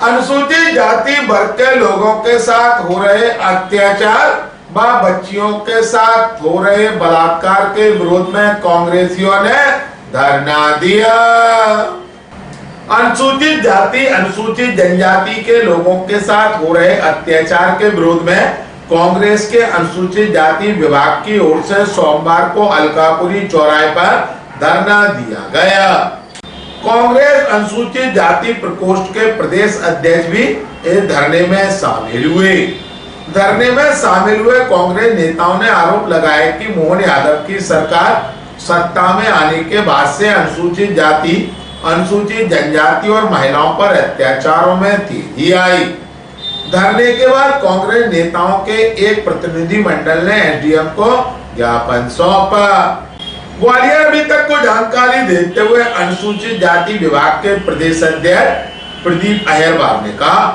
अनुसूचित जाति वर्ग के लोगों के साथ हो रहे अत्याचार व बच्चियों के साथ हो रहे बलात्कार के विरोध में कांग्रेसियों ने धरना दिया। अनुसूचित जाति अनुसूचित जनजाति के लोगों के साथ हो रहे अत्याचार के विरोध में कांग्रेस के अनुसूचित जाति विभाग की ओर से सोमवार को अलकापुरी चौराहे पर धरना दिया गया। कांग्रेस अनुसूचित जाति प्रकोष्ठ के प्रदेश अध्यक्ष भी इस धरने में शामिल हुए। धरने में शामिल हुए कांग्रेस नेताओं ने आरोप लगाया कि मोहन यादव की सरकार सत्ता में आने के बाद से अनुसूचित जाति अनुसूचित जनजाति और महिलाओं पर अत्याचारों में तेजी आई। धरने के बाद कांग्रेस नेताओं के एक प्रतिनिधि मंडल ने एसडीएम को ज्ञापन सौंपा। ग्वालियर अभी तक को जानकारी देते हुए अनुसूचित जाति विभाग के प्रदेश अध्यक्ष प्रदीप अहिरवार ने कहा,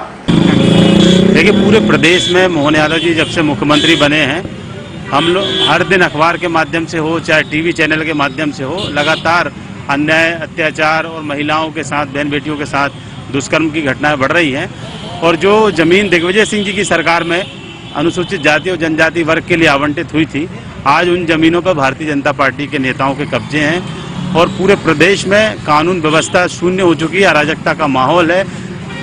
देखिए पूरे प्रदेश में मोहन यादव जी जब से मुख्यमंत्री बने हैं, हम लोग हर दिन अखबार के माध्यम से हो चाहे टीवी चैनल के माध्यम से हो, लगातार अन्याय अत्याचार और महिलाओं के साथ बहन बेटियों के साथ दुष्कर्म की घटनाएं बढ़ रही हैं। और जो जमीन दिग्विजय सिंह जी की सरकार में अनुसूचित जाति और जनजाति वर्ग के लिए आवंटित हुई थी, आज उन जमीनों पर भारतीय जनता पार्टी के नेताओं के कब्जे हैं और पूरे प्रदेश में कानून व्यवस्था शून्य हो चुकी है, अराजकता का माहौल है।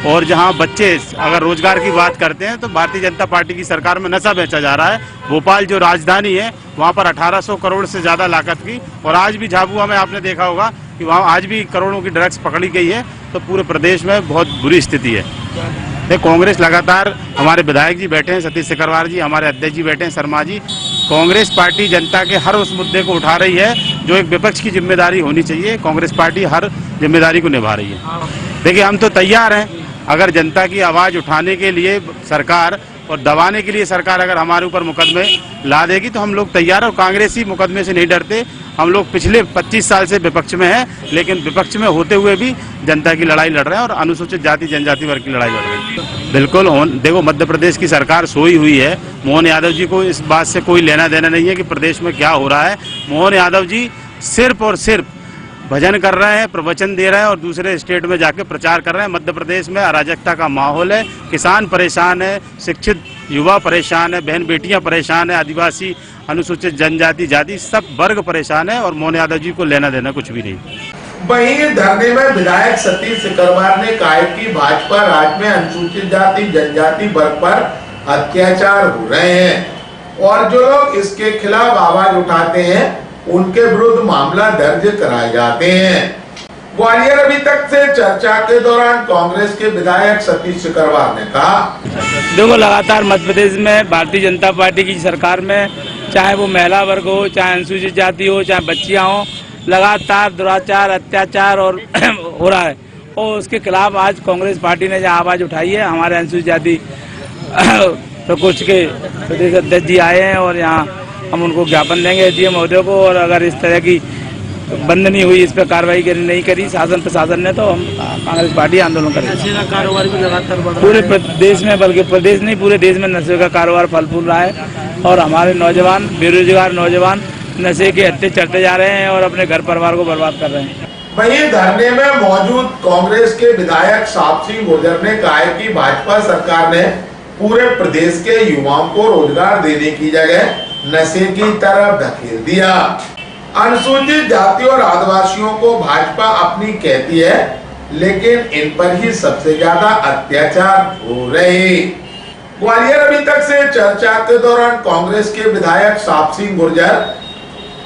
और जहां बच्चे अगर रोजगार की बात करते हैं तो भारतीय जनता पार्टी की सरकार में नशा बेचा जा रहा है। भोपाल जो राजधानी है वहां पर 1800 करोड़ से ज्यादा लागत की, और आज भी झाबुआ में आपने देखा होगा कि वहां आज भी करोड़ों की ड्रग्स पकड़ी गई है। तो पूरे प्रदेश में बहुत बुरी स्थिति है। कांग्रेस लगातार, हमारे विधायक जी बैठे हैं सतीश सिकरवार जी, हमारे अध्यक्ष जी बैठे हैं शर्मा जी, कांग्रेस पार्टी जनता के हर उस मुद्दे को उठा रही है जो एक विपक्ष की जिम्मेदारी होनी चाहिए। कांग्रेस पार्टी हर जिम्मेदारी को निभा रही है। देखिए हम तो तैयार हैं, अगर जनता की आवाज उठाने के लिए सरकार और दबाने के लिए सरकार अगर हमारे ऊपर मुकदमे ला देगी तो हम लोग तैयार हैं। और कांग्रेसी मुकदमे से नहीं डरते। हम लोग पिछले 25 साल से विपक्ष में हैं, लेकिन विपक्ष में होते हुए भी जनता की लड़ाई लड़ रहे हैं और अनुसूचित जाति जनजाति वर्ग की लड़ाई लड़ रहे हैं। बिल्कुल देखो, मध्य प्रदेश की सरकार सोई हुई है। मोहन यादव जी को इस बात से कोई लेना देना नहीं है कि प्रदेश में क्या हो रहा है। मोहन यादव जी सिर्फ और सिर्फ भजन कर रहे हैं, प्रवचन दे रहे हैं और दूसरे स्टेट में जाके प्रचार कर रहे हैं। मध्य प्रदेश में अराजकता का माहौल है, किसान परेशान है, शिक्षित युवा परेशान है, बहन बेटियां परेशान है, आदिवासी अनुसूचित जनजाति जाति सब वर्ग परेशान है और मोहन यादव जी को लेना देना कुछ भी नहीं। वहीं धरने में विधायक सतीश सिकरवार ने कहा कि भाजपा राज्य में अनुसूचित जाति जनजाति वर्ग पर अत्याचार हो रहे हैं और जो लोग इसके खिलाफ आवाज उठाते हैं उनके विरुद्ध मामला दर्ज कराए जाते हैं। ग्वालियर अभी तक से चर्चा के दौरान कांग्रेस के विधायक सतीश सिकरवार ने कहा, देखो लगातार मध्य प्रदेश में भारतीय जनता पार्टी की सरकार में चाहे वो महिला वर्ग हो, चाहे अनुसूचित जाति हो, चाहे बच्चियां हो, लगातार दुराचार अत्याचार और हो रहा है। और उसके खिलाफ आज कांग्रेस पार्टी ने जो आवाज उठाई है, हमारे अनुसूचित जाति प्रकोष्ठ के प्रदेश अध्यक्ष जी आए हैं और यहाँ हम उनको ज्ञापन देंगे एसडीएम महोदय को। और अगर इस तरह की बंद नहीं हुई, इस पर कार्रवाई नहीं करी शासन प्रशासन ने, तो हम कांग्रेस पार्टी आंदोलन करेंगे। नशे का कारोबार भी लगातार बढ़ रहा है पूरे प्रदेश में, बल्कि प्रदेश नहीं पूरे देश में नशे का कारोबार फल फूल रहा है और हमारे नौजवान, बेरोजगार नौजवान नशे के हत्थे चढ़ते जा रहे हैं और अपने घर परिवार को बर्बाद कर रहे हैं। वहीं धरने में मौजूद कांग्रेस के विधायक साप सिंह गुर्जर ने कहा कि भाजपा सरकार ने पूरे प्रदेश के युवाओं को रोजगार देने की जगह नशे की तरफ धकेल दिया। अनुसूचित जाति और आदिवासियों को भाजपा अपनी कहती है, लेकिन इन पर ही सबसे ज्यादा अत्याचार हो रहे। ग्वालियर अभी तक से चर्चा के दौरान कांग्रेस के विधायक साप सिंह गुर्जर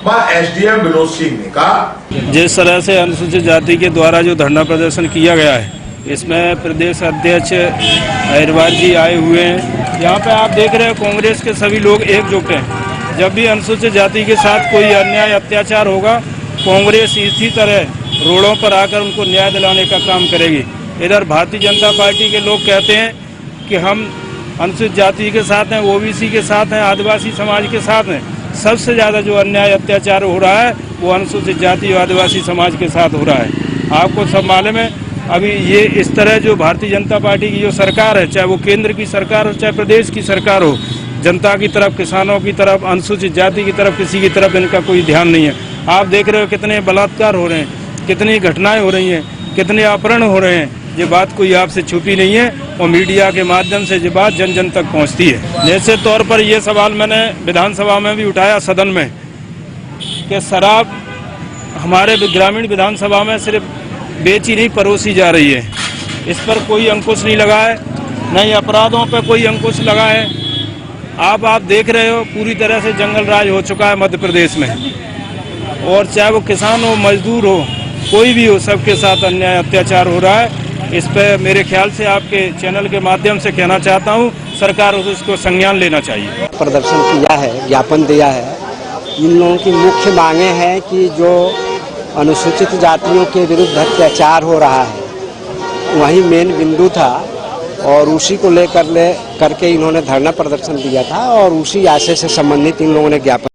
व एसडीएम विनोद सिंह ने कहा, जिस तरह से अनुसूचित जाति के द्वारा जो धरना प्रदर्शन किया गया है, इसमें प्रदेश अध्यक्ष अहिरवार जी आए हुए हैं। यहाँ पे आप देख रहे हैं कांग्रेस के सभी लोग एकजुट हैं। जब भी अनुसूचित जाति के साथ कोई अन्याय अत्याचार होगा, कांग्रेस इसी तरह रोडों पर आकर उनको न्याय दिलाने का काम करेगी। इधर भारतीय जनता पार्टी के लोग कहते हैं कि हम अनुसूचित जाति के साथ हैं, ओबीसी के साथ हैं, आदिवासी समाज के साथ हैं। सबसे ज़्यादा जो अन्याय अत्याचार हो रहा है वो अनुसूचित जाति और आदिवासी समाज के साथ हो रहा है। आपको सब मालूम है, अभी ये इस तरह जो भारतीय जनता पार्टी की जो सरकार है, चाहे वो केंद्र की सरकार हो चाहे प्रदेश की सरकार हो, जनता की तरफ, किसानों की तरफ, अनुसूचित जाति की तरफ, किसी की तरफ इनका कोई ध्यान नहीं है। आप देख रहे हो कितने बलात्कार हो रहे हैं, कितनी घटनाएं हो रही हैं, कितने अपहरण हो रहे हैं। ये बात कोई आपसे छुपी नहीं है और मीडिया के माध्यम से ये बात जन जन तक पहुंचती है। जैसे तौर पर ये सवाल मैंने विधानसभा में भी उठाया सदन में कि शराब हमारे ग्रामीण विधानसभा में सिर्फ बेची नहीं परोसी जा रही है, इस पर कोई अंकुश नहीं लगा है, न ही अपराधों पर कोई अंकुश लगा है। आप देख रहे हो पूरी तरह से जंगल राज हो चुका है मध्य प्रदेश में, और चाहे वो किसान हो मजदूर हो कोई भी हो, सबके साथ अन्याय अत्याचार हो रहा है। इस पे मेरे ख्याल से आपके चैनल के माध्यम से कहना चाहता हूँ सरकार उसको संज्ञान लेना चाहिए। प्रदर्शन किया है, ज्ञापन दिया है। इन लोगों की मुख्य मांगे हैं कि जो अनुसूचित जातियों के विरुद्ध अत्याचार हो रहा है वही मेन बिंदु था, और उसी को करके इन्होंने धरना प्रदर्शन दिया था, और उसी आशय से संबंधित इन लोगों ने ज्ञापन